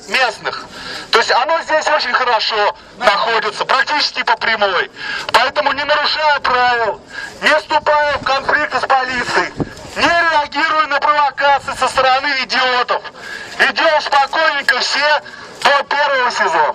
местных. То есть оно здесь очень хорошо находится, практически по прямой. Поэтому не нарушая правил, не вступая в конфликты с полицией, не реагируя на провокации со стороны идиотов, идем спокойненько все до первого СИЗО.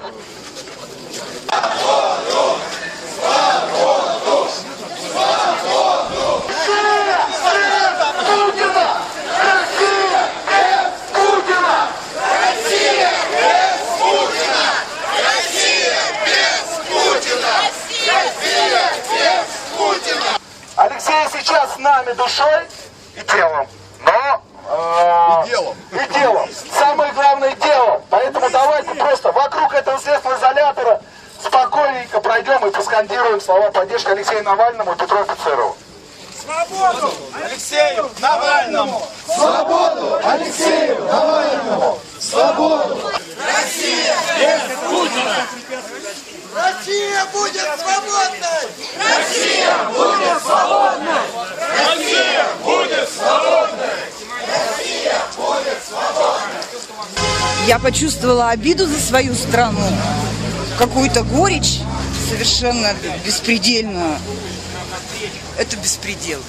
Алексей сейчас с нами душой и телом, но и делом. Самое главное дело. Поэтому давайте просто вокруг этого следственного изолятора спокойненько пройдем и поскандируем слова поддержки Алексею Навальному и Петру Офицерову. Свободу Алексею Навальному! Свободу Алексею Навальному! Свободу! Россия без Путина! Россия будет свободной! Россия будет свободной! Россия будет свободной! Россия будет свободной! Я почувствовала обиду за свою страну, какую-то горечь совершенно беспредельную. Это беспредел.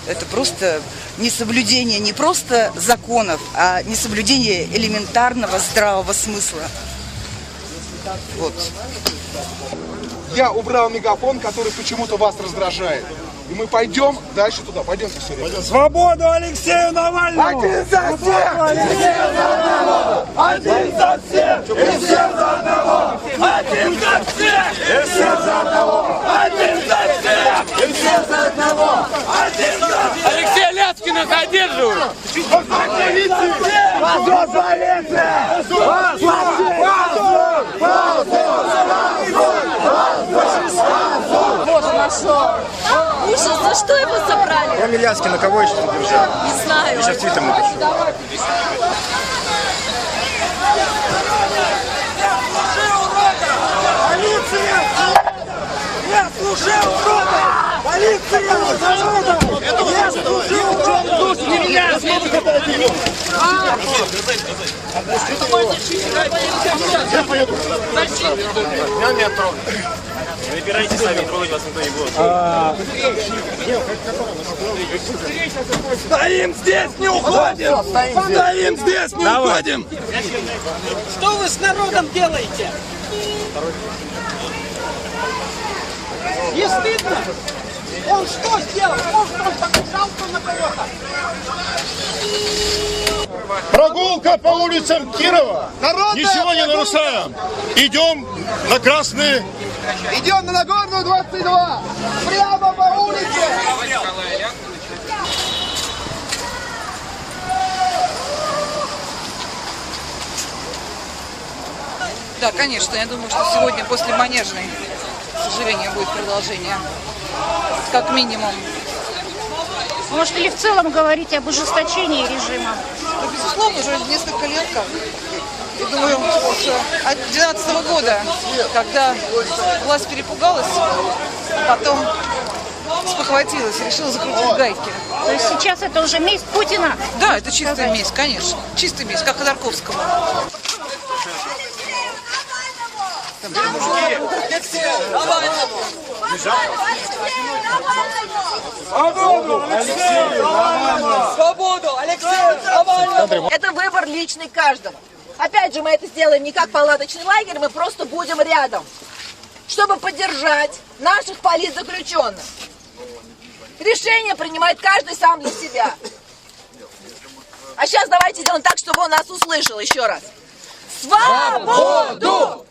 Это просто несоблюдение не просто законов, а несоблюдение элементарного здравого смысла. Вот. Я убрал мегафон, который почему-то вас раздражает. И мы пойдем дальше туда. Пойдемте все, ребята. Свободу Алексею Навальному! Один за всех! Алексею Навальному! Один за всех! И все за одного! Один за всех! И все за одного! Один за всех! И все за одного! Один за всех! Алексея Ляцкина задерживают! Ужас, за что его забрали? Кроме Ляцкина, кого еще задержали? Не знаю. Я сейчас в Твиттер напишу. Я служил урода! Полиция! Я служил урода! Не меня! Я поеду. Я метро. Выбирайте сами, трогать вас никто не будет. Стоим здесь, не уходим! Стоим здесь, не уходим! Что вы с народом делаете? Не стыдно? Он что сделал? Может, он побежал на кого-то? Прогулка по улицам Кирова. Ничего не нарушаем. Идем на красные. Идем на Нагорную 22! Прямо по улице! Да, конечно, я думаю, что сегодня после Манежной, к сожалению, будет продолжение. Как минимум. Может, или в целом говорить об ужесточении режима? Ну, безусловно, уже несколько лет как. Я думаю, от 2012 года, когда власть перепугалась, а потом спохватилась, решила закрутить гайки. То есть сейчас это уже месть Путина? Да, это чистая месть, конечно. Чистая месть, как Ходорковскому. Свободу Алексею Навальному! Свободу Алексею Навальному! Это выбор личный каждого. Опять же, мы это сделаем не как палаточный лагерь, мы просто будем рядом, чтобы поддержать наших политзаключенных. Решение принимает каждый сам для себя. А сейчас давайте сделаем так, чтобы он нас услышал еще раз. Свободу!